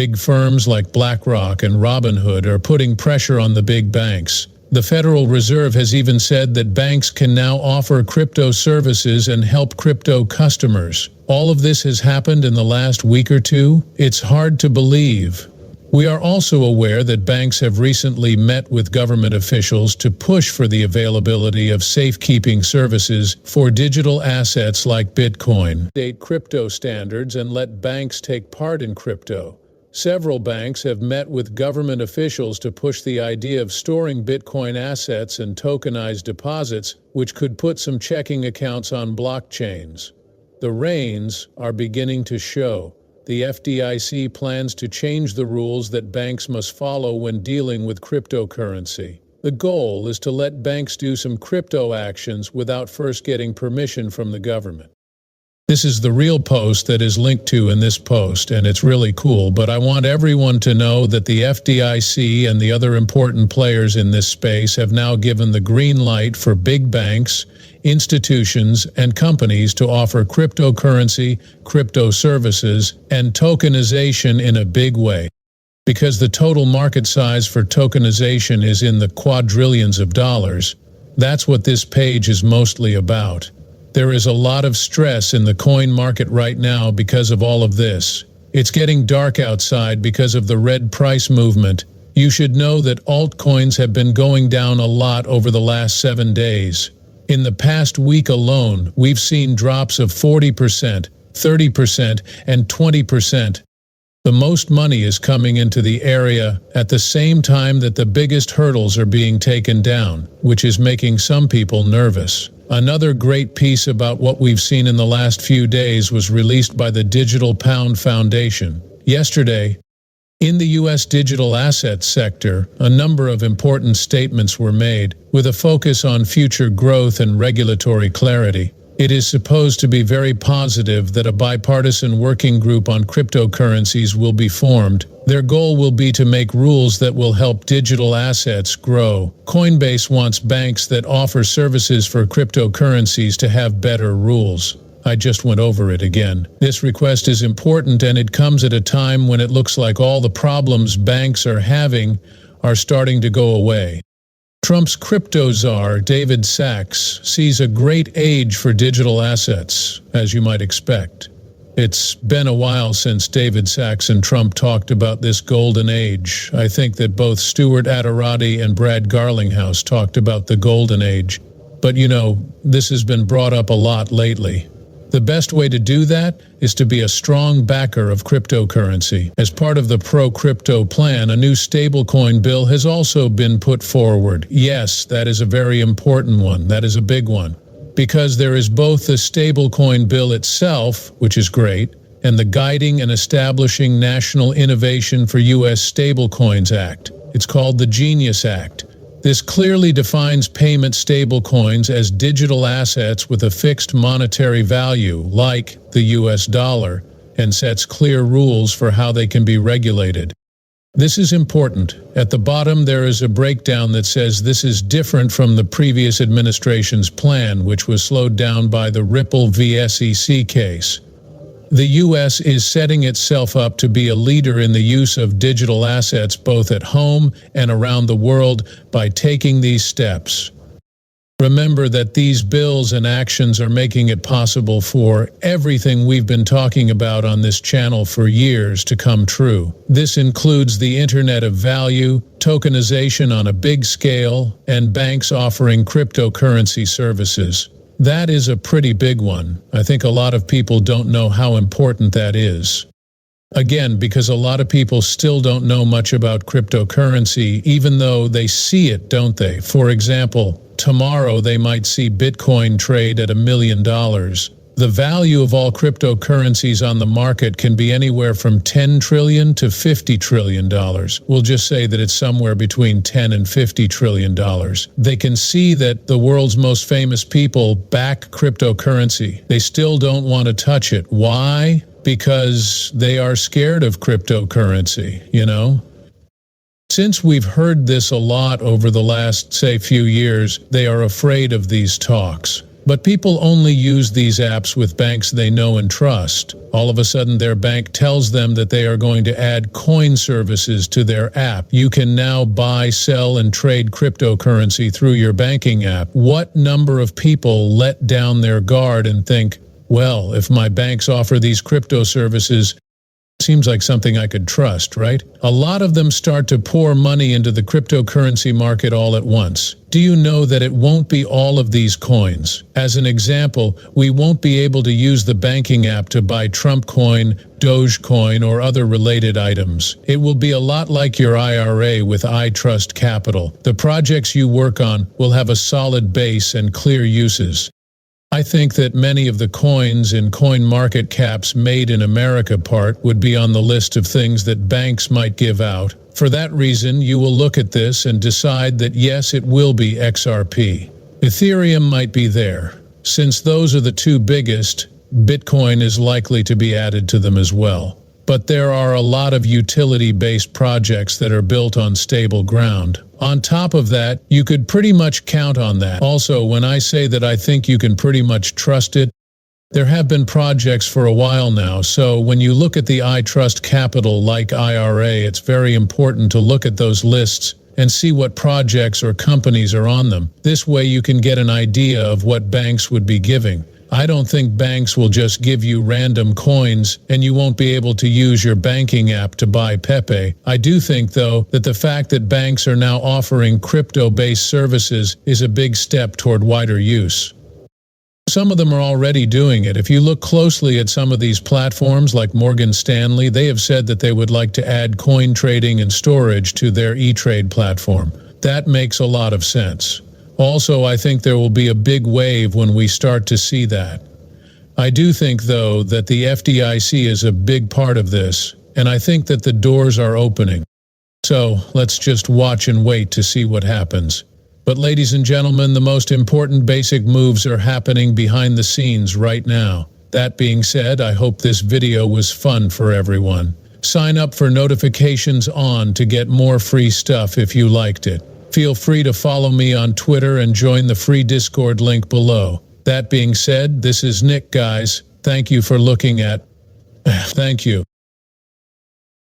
Big firms like BlackRock and Robinhood are putting pressure on the big banks. The Federal Reserve has even said that banks can now offer crypto services and help crypto customers. All of this has happened in the last week or two. It's hard to believe. We are also aware that banks have recently met with government officials to push for the availability of safekeeping services for digital assets like Bitcoin. Update crypto standards and let banks take part in crypto. Several banks have met with government officials to push the idea of storing Bitcoin assets and tokenized deposits, which could put some checking accounts on blockchains. The rains are beginning to show. The FDIC plans to change the rules that banks must follow when dealing with cryptocurrency. The goal is to let banks do some crypto actions without first getting permission from the government. This is the real post that is linked to in this post, and it's really cool, but I want everyone to know that the FDIC and the other important players in this space have now given the green light for big banks, institutions, and companies to offer cryptocurrency, crypto services, and tokenization in a big way. Because the total market size for tokenization is in the quadrillions of dollars, that's what this page is mostly about. There is a lot of stress in the coin market right now because of all of this. It's getting dark outside because of the red price movement. You should know that altcoins have been going down a lot over the last 7 days. In the past week alone, we've seen drops of 40%, 30%, and 20%. The most money is coming into the area at the same time that the biggest hurdles are being taken down, which is making some people nervous. Another great piece about what we've seen in the last few days was released by the Digital Pound Foundation. Yesterday, in the U.S. digital assets sector, a number of important statements were made, with a focus on future growth and regulatory clarity. It is supposed to be very positive that a bipartisan working group on cryptocurrencies will be formed. Their goal will be to make rules that will help digital assets grow. Coinbase wants banks that offer services for cryptocurrencies to have better rules. I just went over it again. This request is important, and it comes at a time when it looks like all the problems banks are having are starting to go away. Trump's crypto czar, David Sachs, sees a great age for digital assets, as you might expect. It's been a while since David Sachs and Trump talked about this golden age. I think that both Stuart Adderati and Brad Garlinghouse talked about the golden age. But you know, this has been brought up a lot lately. The best way to do that is to be a strong backer of cryptocurrency. As part of the pro-crypto plan, a new stablecoin bill has also been put forward. Yes, that is a very important one. That is a big one. Because there is both the stablecoin bill itself, which is great, and the Guiding and Establishing National Innovation for U.S. Stablecoins Act. It's called the Genius Act. This clearly defines payment stablecoins as digital assets with a fixed monetary value, like the US dollar, and sets clear rules for how they can be regulated. This is important. At the bottom there is a breakdown that says this is different from the previous administration's plan, which was slowed down by the Ripple v. SEC case. The U.S. is setting itself up to be a leader in the use of digital assets both at home and around the world by taking these steps. Remember that these bills and actions are making it possible for everything we've been talking about on this channel for years to come true. This includes the Internet of Value, tokenization on a big scale, and banks offering cryptocurrency services. That is a pretty big one. I think a lot of people don't know how important that is. Again, because a lot of people still don't know much about cryptocurrency, even though they see it, don't they? For example, tomorrow they might see Bitcoin trade at $1 million. The value of all cryptocurrencies on the market can be anywhere from $10 trillion to $50 trillion. We'll just say that it's somewhere between $10 and $50 trillion. They can see that the world's most famous people back cryptocurrency. They still don't want to touch it. Why? Because they are scared of cryptocurrency, you know? Since we've heard this a lot over the last, say, few years, they are afraid of these talks. But people only use these apps with banks they know and trust. All of a sudden their bank tells them that they are going to add coin services to their app. You can now buy, sell, and trade cryptocurrency through your banking app. What number of people let down their guard and think, well, if my banks offer these crypto services, seems like something I could trust, right? A lot of them start to pour money into the cryptocurrency market all at once. Do you know that it won't be all of these coins? As an example, we won't be able to use the banking app to buy Trump coin, Dogecoin, or other related items. It will be a lot like your IRA with I Trust Capital. The projects you work on will have a solid base and clear uses. I think that many of the coins in coin market caps made in America part would be on the list of things that banks might give out. For that reason, you will look at this and decide that yes, it will be XRP. Ethereum might be there. Since those are the two biggest, Bitcoin is likely to be added to them as well. But there are a lot of utility-based projects that are built on stable ground. On top of that, you could pretty much count on that. Also, when I say that I think you can pretty much trust it, there have been projects for a while now, so when you look at the I Trust Capital like IRA, it's very important to look at those lists and see what projects or companies are on them. This way you can get an idea of what banks would be giving. I don't think banks will just give you random coins and you won't be able to use your banking app to buy Pepe. I do think, though, that the fact that banks are now offering crypto-based services is a big step toward wider use. Some of them are already doing it. If you look closely at some of these platforms like Morgan Stanley, they have said that they would like to add coin trading and storage to their e-trade platform. That makes a lot of sense. Also, I think there will be a big wave when we start to see that. I do think, though, that the FDIC is a big part of this, and I think that the doors are opening. So, let's just watch and wait to see what happens. But ladies and gentlemen, the most important basic moves are happening behind the scenes right now. That being said, I hope this video was fun for everyone. Sign up for notifications on to get more free stuff if you liked it. Feel free to follow me on Twitter and join the free Discord link below. That being said, this is Nick, guys. Thank you for looking at... Thank you.